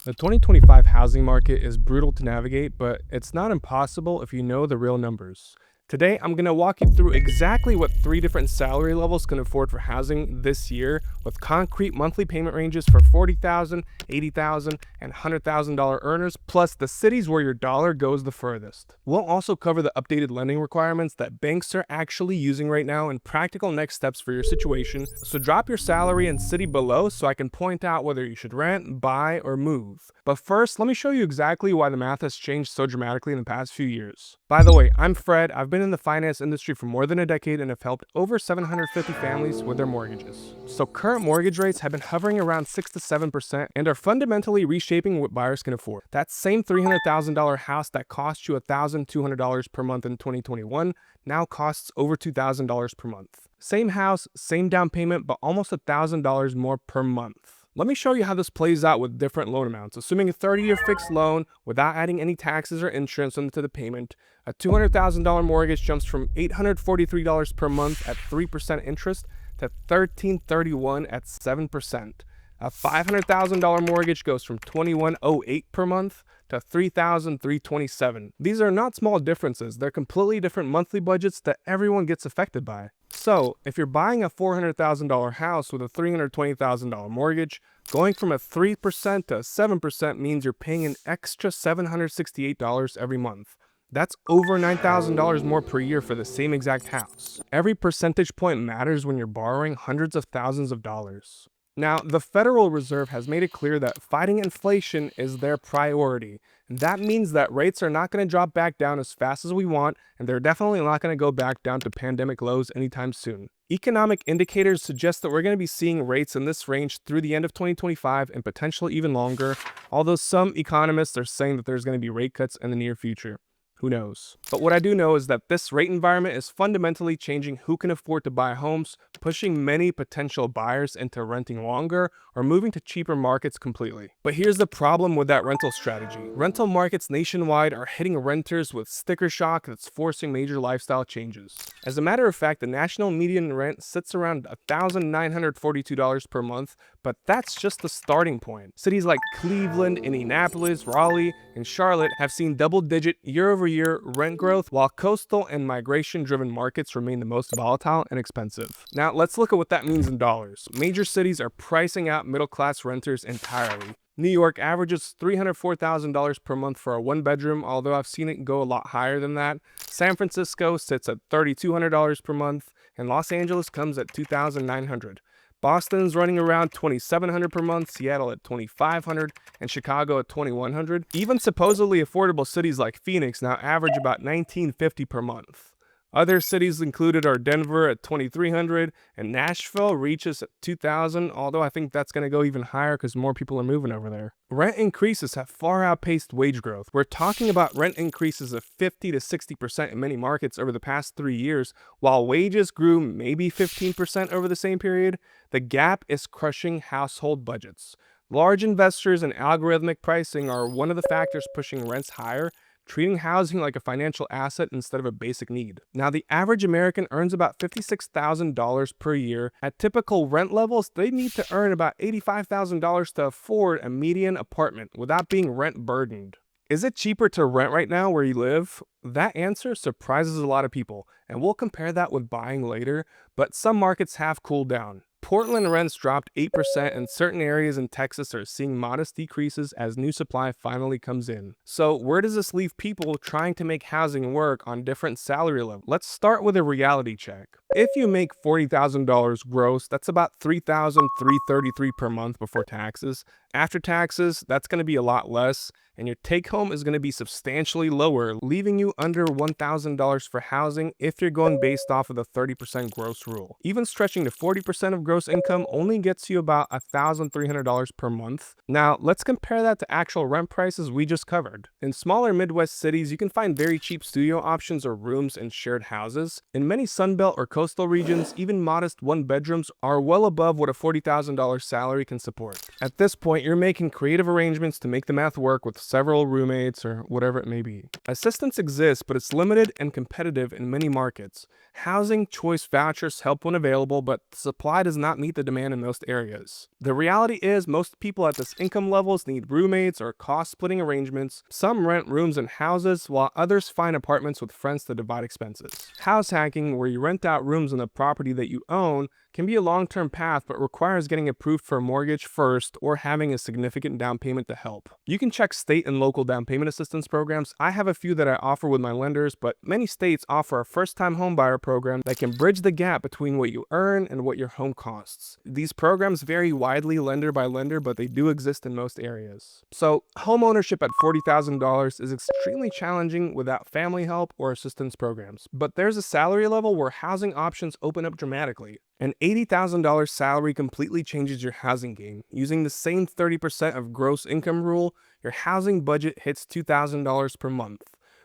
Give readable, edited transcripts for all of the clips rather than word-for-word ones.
The 2025 housing market is brutal to navigate, but it's not impossible if you know the real numbers. Today, I'm going to walk you through exactly what 3 different salary levels can afford for housing this year, with concrete monthly payment ranges for $40,000, $80,000, and $100,000 earners, plus the cities where your dollar goes the furthest. We'll also cover the updated lending requirements that banks are actually using right now and practical next steps for your situation. So drop your salary and city below so I can point out whether you should rent, buy, or move. But first, let me show you exactly why the math has changed so dramatically in the past few years. By the way, I'm Fred. I've been in the finance industry for more than a decade and have helped over 750 families with their mortgages. So current mortgage rates have been hovering around 6 to 7% and are fundamentally reshaping what buyers can afford. That same $300,000 house that cost you $1,200 per month in 2021 now costs over $2,000 per month. Same house, same down payment, but almost $1,000 more per month. Let me show you how this plays out with different loan amounts. Assuming a 30-year fixed loan without adding any taxes or insurance into the payment, a $200,000 mortgage jumps from $843 per month at 3% interest to $1,331 at 7%. A $500,000 mortgage goes from $2,108 per month to $3,327. These are not small differences. They're completely different monthly budgets that everyone gets affected by. So, if you're buying a $400,000 house with a $320,000 mortgage, going from a 3% to 7% means you're paying an extra $768 every month. That's over $9,000 more per year for the same exact house. Every percentage point matters when you're borrowing hundreds of thousands of dollars. Now, the Federal Reserve has made it clear that fighting inflation is their priority. And that means that rates are not going to drop back down as fast as we want, and they're definitely not going to go back down to pandemic lows anytime soon. Economic indicators suggest that we're going to be seeing rates in this range through the end of 2025 and potentially even longer, although some economists are saying that there's going to be rate cuts in the near future. Who knows? But what I do know is that this rate environment is fundamentally changing who can afford to buy homes, pushing many potential buyers into renting longer or moving to cheaper markets completely. But here's the problem with that rental strategy. Rental markets nationwide are hitting renters with sticker shock that's forcing major lifestyle changes. As a matter of fact, the national median rent sits around $1,942 per month, but that's just the starting point. Cities like Cleveland, Indianapolis, Raleigh, and Charlotte have seen double-digit year-over-year rent growth, while coastal and migration-driven markets remain the most volatile and expensive. Now, let's look at what that means in dollars. Major cities are pricing out middle-class renters entirely. New York averages $304,000 per month for a one-bedroom, although I've seen it go a lot higher than that. San Francisco sits at $3,200 per month, and Los Angeles comes at $2,900. Boston's running around $2,700 per month, Seattle at $2,500, and Chicago at $2,100. Even supposedly affordable cities like Phoenix now average about $1,950 per month. Other cities included are Denver at $2,300 and Nashville reaches $2,000, although I think that's going to go even higher because more people are moving over there. Rent increases have far outpaced wage growth. We're talking about rent increases of 50 to 60% in many markets over the past 3 years, while wages grew maybe 15% over the same period. The gap is crushing household budgets. Large investors and algorithmic pricing are one of the factors pushing rents higher, treating housing like a financial asset instead of a basic need. Now, the average American earns about $56,000 per year. At typical rent levels, they need to earn about $85,000 to afford a median apartment without being rent burdened. Is it cheaper to rent right now where you live? That answer surprises a lot of people, and we'll compare that with buying later, but some markets have cooled down. Portland rents dropped 8%, and certain areas in Texas are seeing modest decreases as new supply finally comes in. So where does this leave people trying to make housing work on different salary levels? Let's start with a reality check. If you make $40,000 gross, that's about $3,333 per month before taxes. After taxes, that's going to be a lot less, and your take-home is going to be substantially lower, leaving you under $1,000 for housing if you're going based off of the 30% gross rule. Even stretching to 40% of gross income only gets you about $1,300 per month. Now, let's compare that to actual rent prices we just covered. In smaller Midwest cities, you can find very cheap studio options or rooms in shared houses. In many Sunbelt or coastal regions, even modest one-bedrooms are well above what a $40,000 salary can support. At this point, that you're making creative arrangements to make the math work with several roommates or whatever it may be. Assistance exists, but it's limited and competitive in many markets. Housing choice vouchers help when available, but the supply does not meet the demand in most areas. The reality is most people at this income levels need roommates or cost-splitting arrangements. Some rent rooms in houses, while others find apartments with friends to divide expenses. House hacking, where you rent out rooms on the property that you own, can be a long-term path but requires getting approved for a mortgage first or having a significant down payment to help. You can check state and local down payment assistance programs. I have a few that I offer with my lenders, but many states offer a first-time homebuyer program that can bridge the gap between what you earn and what your home costs. These programs vary widely lender by lender, but they do exist in most areas. So, home ownership at $40,000 is extremely challenging without family help or assistance programs. But there's a salary level where housing options open up dramatically. An $80,000 salary completely changes your housing game. Using the same 30% of gross income rule, your housing budget hits $2,000 per month.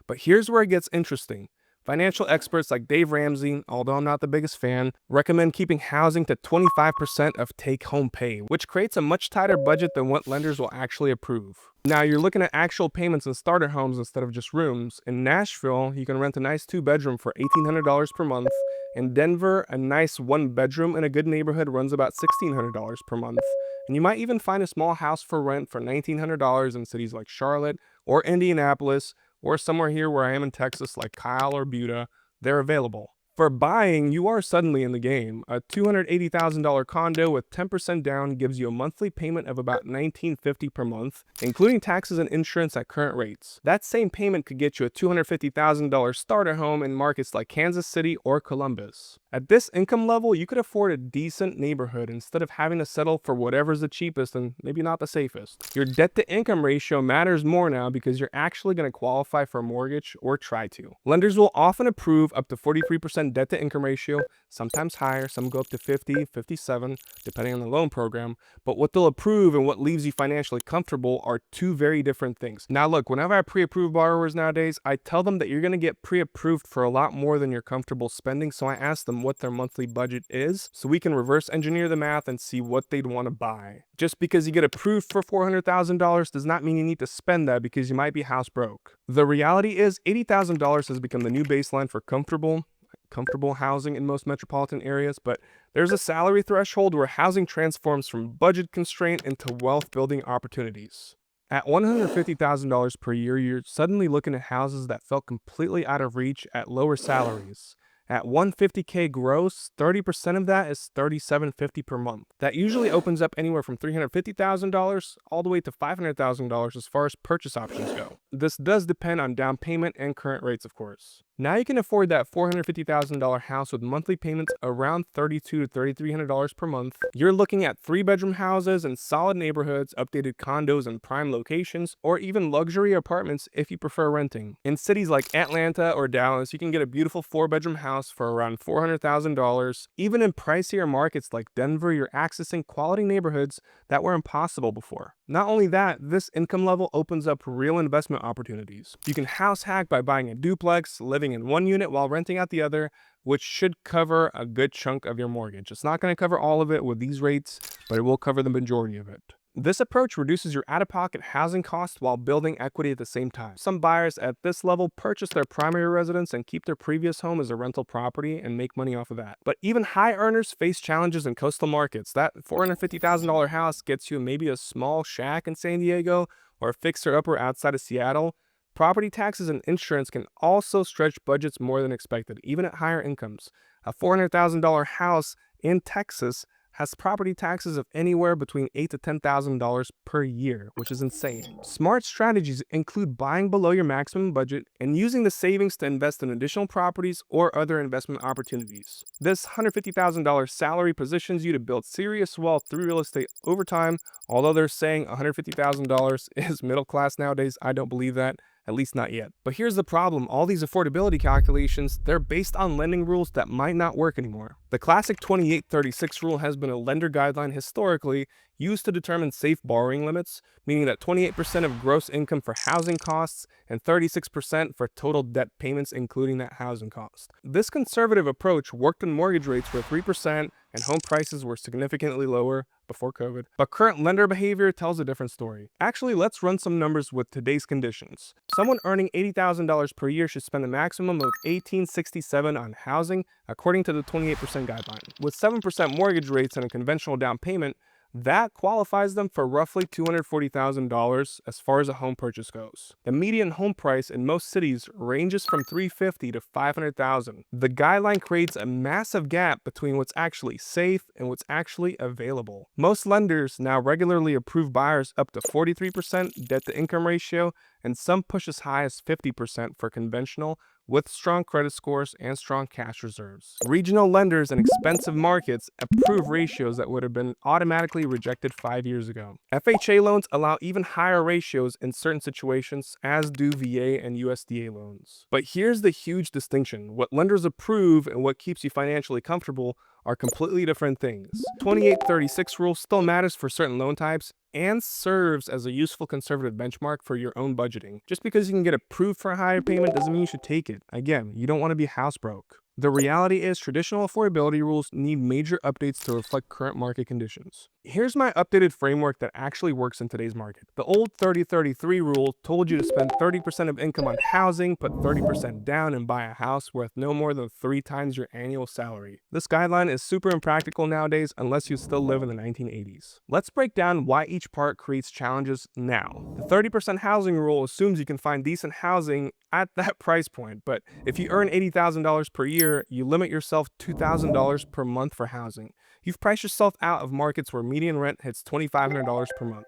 But here's where it gets interesting. Financial experts like Dave Ramsey, although I'm not the biggest fan, recommend keeping housing to 25% of take-home pay, which creates a much tighter budget than what lenders will actually approve. Now, you're looking at actual payments in starter homes instead of just rooms. In Nashville, you can rent a nice 2-bedroom for $1,800 per month. In Denver, a nice 1-bedroom in a good neighborhood runs about $1,600 per month. And you might even find a small house for rent for $1,900 in cities like Charlotte or Indianapolis, or somewhere here where I am in Texas like Kyle or Buda. They're available. For buying, you are suddenly in the game. A $280,000 condo with 10% down gives you a monthly payment of about $1,950 per month, including taxes and insurance at current rates. That same payment could get you a $250,000 starter home in markets like Kansas City or Columbus. At this income level, you could afford a decent neighborhood instead of having to settle for whatever's the cheapest and maybe not the safest. Your debt-to-income ratio matters more now because you're actually going to qualify for a mortgage or try to. Lenders will often approve up to 43% debt-to-income ratio, sometimes higher, some go up to 50, 57, depending on the loan program. But what they'll approve and what leaves you financially comfortable are two very different things. Now look, whenever I pre-approve borrowers nowadays, I tell them that you're going to get pre-approved for a lot more than you're comfortable spending, so I ask them what their monthly budget is, so we can reverse engineer the math and see what they'd want to buy. Just because you get approved for $400,000 does not mean you need to spend that because you might be house broke. The reality is $80,000 has become the new baseline for comfortable housing in most metropolitan areas, but there's a salary threshold where housing transforms from budget constraint into wealth building opportunities. At $150,000 per year, you're suddenly looking at houses that felt completely out of reach at lower salaries. At $150K gross, 30% of that is $3,750 per month. That usually opens up anywhere from $350,000 all the way to $500,000 as far as purchase options go. This does depend on down payment and current rates, of course. Now you can afford that $450,000 house with monthly payments around $3,200 to $3,300 per month. You're looking at 3-bedroom houses in solid neighborhoods, updated condos in prime locations, or even luxury apartments if you prefer renting. In cities like Atlanta or Dallas, you can get a beautiful 4-bedroom house for around $400,000. Even in pricier markets like Denver, you're accessing quality neighborhoods that were impossible before. Not only that, this income level opens up real investment opportunities. You can house hack by buying a duplex, living in one unit while renting out the other, which should cover a good chunk of your mortgage. It's not going to cover all of it with these rates, but it will cover the majority of it. This approach reduces your out-of-pocket housing costs while building equity at the same time. Some buyers at this level purchase their primary residence and keep their previous home as a rental property and make money off of that. But even high earners face challenges in coastal markets. That $450,000 house gets you maybe a small shack in San Diego or a fixer-upper outside of Seattle. Property taxes and insurance can also stretch budgets more than expected, even at higher incomes. A $400,000 house in Texas has property taxes of anywhere between $8,000 to $10,000 per year, which is insane. Smart strategies include buying below your maximum budget and using the savings to invest in additional properties or other investment opportunities. This $150,000 salary positions you to build serious wealth through real estate over time. Although they're saying $150,000 is middle class nowadays, I don't believe that. At least not yet. But here's the problem. All these affordability calculations, they're based on lending rules that might not work anymore. The classic 28-36 rule has been a lender guideline historically used to determine safe borrowing limits, meaning that 28% of gross income for housing costs and 36% for total debt payments, including that housing cost. This conservative approach worked when mortgage rates were 3% and home prices were significantly lower, before COVID. But current lender behavior tells a different story. Actually, let's run some numbers with today's conditions. Someone earning $80,000 per year should spend a maximum of $1,867 on housing, according to the 28% guideline. With 7% mortgage rates and a conventional down payment, that qualifies them for roughly $240,000 as far as a home purchase goes. The median home price in most cities ranges from $350,000 to $500,000. The guideline creates a massive gap between what's actually safe and what's actually available. Most lenders now regularly approve buyers up to 43% debt-to-income ratio, and some push as high as 50% for conventional, with strong credit scores and strong cash reserves. Regional lenders in expensive markets approve ratios that would have been automatically rejected 5 years ago. FHA loans allow even higher ratios in certain situations, as do VA and USDA loans. But here's the huge distinction. What lenders approve and what keeps you financially comfortable are completely different things. 2836 rule still matters for certain loan types and serves as a useful conservative benchmark for your own budgeting. Just because you can get approved for a higher payment doesn't mean you should take it. Again, you don't want to be house broke. The reality is traditional affordability rules need major updates to reflect current market conditions. Here's my updated framework that actually works in today's market. The old 30-33 rule told you to spend 30% of income on housing, put 30% down, and buy a house worth no more than 3 times your annual salary. This guideline is super impractical nowadays unless you still live in the 1980s. Let's break down why each part creates challenges now. The 30% housing rule assumes you can find decent housing at that price point, but if you earn $80,000 per year, you limit yourself $2,000 per month for housing. You've priced yourself out of markets where median rent hits $2,500 per month.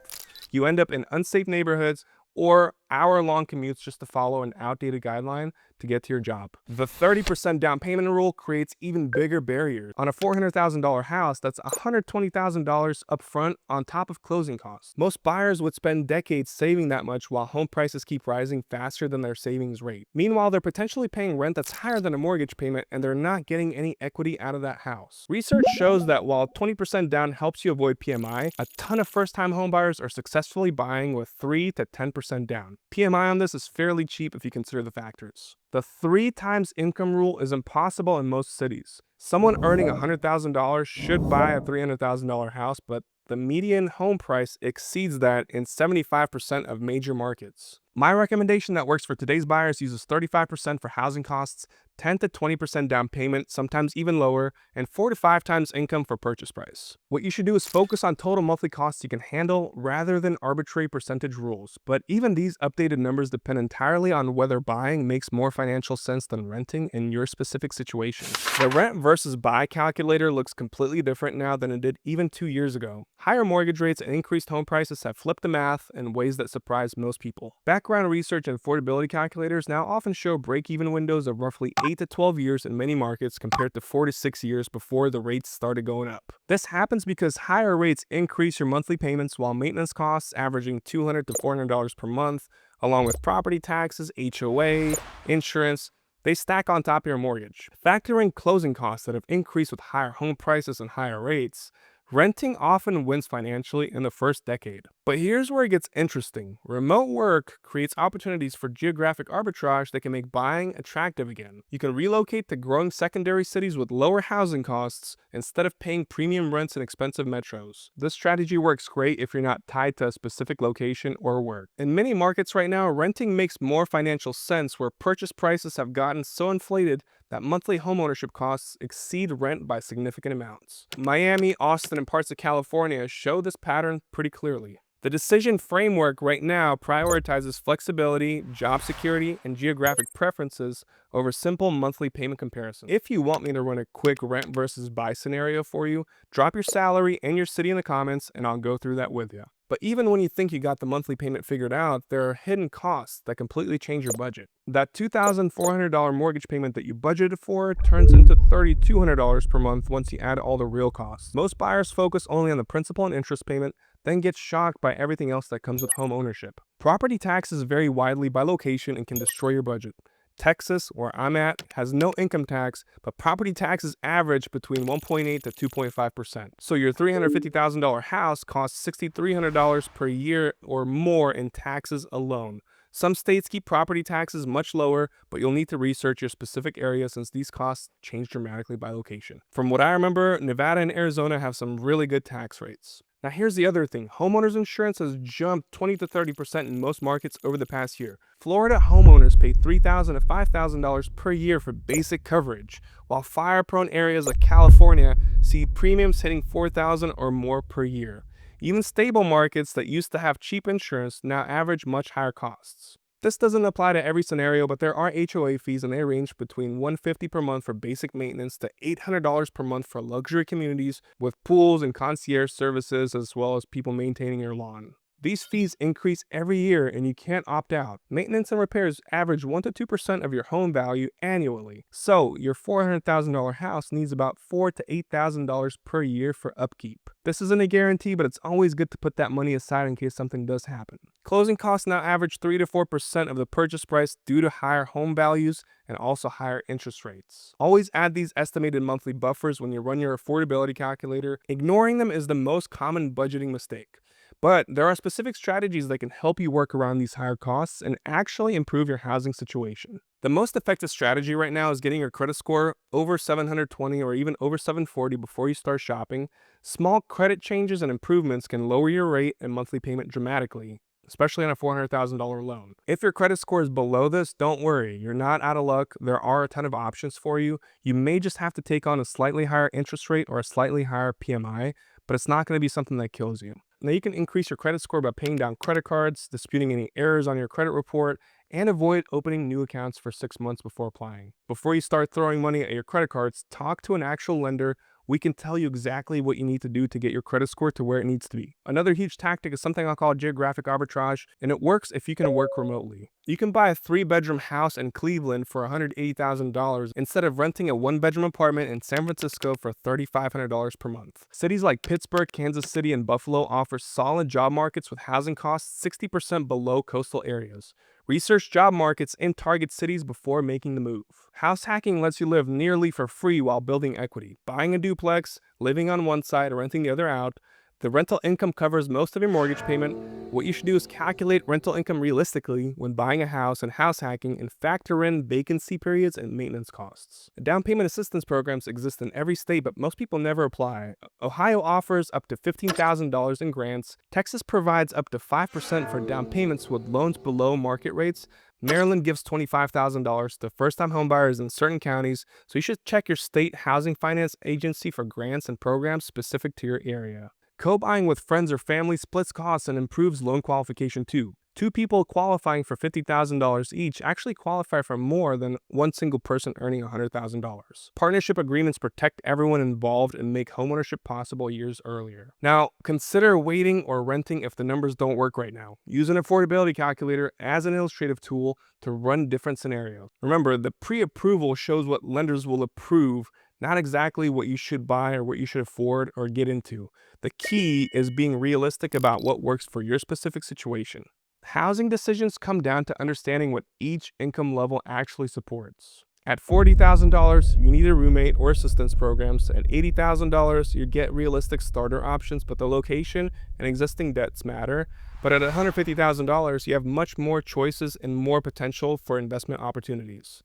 You end up in unsafe neighborhoods or hour-long commutes just to follow an outdated guideline to get to your job. The 30% down payment rule creates even bigger barriers. On a $400,000 house, that's $120,000 up front on top of closing costs. Most buyers would spend decades saving that much while home prices keep rising faster than their savings rate. Meanwhile, they're potentially paying rent that's higher than a mortgage payment, and they're not getting any equity out of that house. Research shows that while 20% down helps you avoid PMI, a ton of first-time homebuyers are successfully buying with 3 to 10% down. PMI on this is fairly cheap if you consider the factors. The 3 times income rule is impossible in most cities. Someone earning $100,000 should buy a $300,000 house, but the median home price exceeds that in 75% of major markets. My recommendation that works for today's buyers uses 35% for housing costs, 10 to 20% down payment, sometimes even lower, and 4 to 5 times income for purchase price. What you should do is focus on total monthly costs you can handle rather than arbitrary percentage rules. But even these updated numbers depend entirely on whether buying makes more financial sense than renting in your specific situation. The rent versus buy calculator looks completely different now than it did even 2 years ago. Higher mortgage rates and increased home prices have flipped the math in ways that surprise most people. Background research and affordability calculators now often show break-even windows of roughly 8 to 12 years in many markets compared to 4 to 6 years before the rates started going up. This happens because higher rates increase your monthly payments while maintenance costs averaging $200 to $400 per month, along with property taxes, HOA, insurance, they stack on top of your mortgage. Factor in closing costs that have increased with higher home prices and higher rates. Renting often wins financially in the first decade. But here's where it gets interesting. Remote work creates opportunities for geographic arbitrage that can make buying attractive again. You can relocate to growing secondary cities with lower housing costs instead of paying premium rents in expensive metros. This strategy works great if you're not tied to a specific location or work. In many markets right now, renting makes more financial sense where purchase prices have gotten so inflated that monthly homeownership costs exceed rent by significant amounts. Miami, Austin, and parts of California show this pattern pretty clearly. The decision framework right now prioritizes flexibility, job security, and geographic preferences over simple monthly payment comparison. If you want me to run a quick rent versus buy scenario for you, drop your salary and your city in the comments and I'll go through that with you. But even when you think you got the monthly payment figured out, there are hidden costs that completely change your budget. That $2,400 mortgage payment that you budgeted for turns into $3,200 per month once you add all the real costs. Most buyers focus only on the principal and interest payment, then get shocked by everything else that comes with home ownership. Property taxes vary widely by location and can destroy your budget. Texas, where I'm at, has no income tax, but property taxes average between 1.8 to 2.5%. So your $350,000 house costs $6,300 per year or more in taxes alone. Some states keep property taxes much lower, but you'll need to research your specific area since these costs change dramatically by location. From what I remember, Nevada and Arizona have some really good tax rates. Now here's the other thing. Homeowners insurance has jumped 20 to 30% in most markets over the past year. Florida homeowners pay $3,000 to $5,000 per year for basic coverage, while fire-prone areas like California see premiums hitting $4,000 or more per year. Even stable markets that used to have cheap insurance now average much higher costs. This doesn't apply to every scenario, but there are HOA fees and they range between $150 per month for basic maintenance to $800 per month for luxury communities with pools and concierge services, as well as people maintaining your lawn. These fees increase every year and you can't opt out. Maintenance and repairs average 1 to 2% of your home value annually. So your $400,000 house needs about $4,000 to $8,000 per year for upkeep. This isn't a guarantee, but it's always good to put that money aside in case something does happen. Closing costs now average 3 to 4% of the purchase price due to higher home values and also higher interest rates. Always add these estimated monthly buffers when you run your affordability calculator. Ignoring them is the most common budgeting mistake. But there are specific strategies that can help you work around these higher costs and actually improve your housing situation. The most effective strategy right now is getting your credit score over 720 or even over 740 before you start shopping. Small credit changes and improvements can lower your rate and monthly payment dramatically, especially on a $400,000 loan. If your credit score is below this, don't worry. You're not out of luck. There are a ton of options for you. You may just have to take on a slightly higher interest rate or a slightly higher PMI, but it's not going to be something that kills you. Now you can increase your credit score by paying down credit cards, disputing any errors on your credit report, and avoid opening new accounts for 6 months before applying. Before you start throwing money at your credit cards, talk to an actual lender. We can tell you exactly what you need to do to get your credit score to where it needs to be. Another huge tactic is something I'll call geographic arbitrage, and it works if you can work remotely. You can buy a 3-bedroom house in Cleveland for $180,000 instead of renting a 1-bedroom apartment in San Francisco for $3,500 per month. Cities like Pittsburgh, Kansas City, and Buffalo offer solid job markets with housing costs 60% below coastal areas. Research job markets in target cities before making the move. House hacking lets you live nearly for free while building equity. Buying a duplex, living on one side, renting the other out. The rental income covers most of your mortgage payment. What you should do is calculate rental income realistically when buying a house and house hacking and factor in vacancy periods and maintenance costs. Down payment assistance programs exist in every state, but most people never apply. Ohio offers up to $15,000 in grants. Texas provides up to 5% for down payments with loans below market rates. Maryland gives $25,000 to first-time homebuyers in certain counties, so you should check your state housing finance agency for grants and programs specific to your area. Co-buying with friends or family splits costs and improves loan qualification too. 2 people qualifying for $50,000 each actually qualify for more than one single person earning $100,000. Partnership agreements protect everyone involved and make homeownership possible years earlier. Now, consider waiting or renting if the numbers don't work right now. Use an affordability calculator as an illustrative tool to run different scenarios. Remember, the pre-approval shows what lenders will approve, not exactly what you should buy or what you should afford or get into. The key is being realistic about what works for your specific situation. Housing decisions come down to understanding what each income level actually supports. At $40,000, you need a roommate or assistance programs. At $80,000, you get realistic starter options, but the location and existing debts matter. But at $150,000, you have much more choices and more potential for investment opportunities.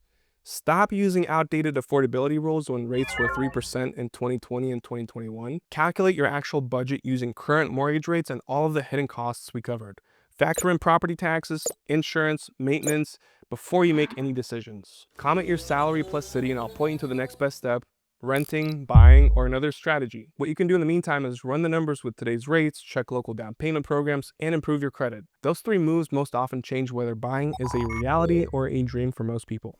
Stop using outdated affordability rules when rates were 3% in 2020 and 2021. Calculate your actual budget using current mortgage rates and all of the hidden costs we covered. Factor in property taxes, insurance, maintenance before you make any decisions. Comment your salary plus city and I'll point you to the next best step: renting, buying, or another strategy. What you can do in the meantime is run the numbers with today's rates, check local down payment programs, and improve your credit. Those 3 moves most often change whether buying is a reality or a dream for most people.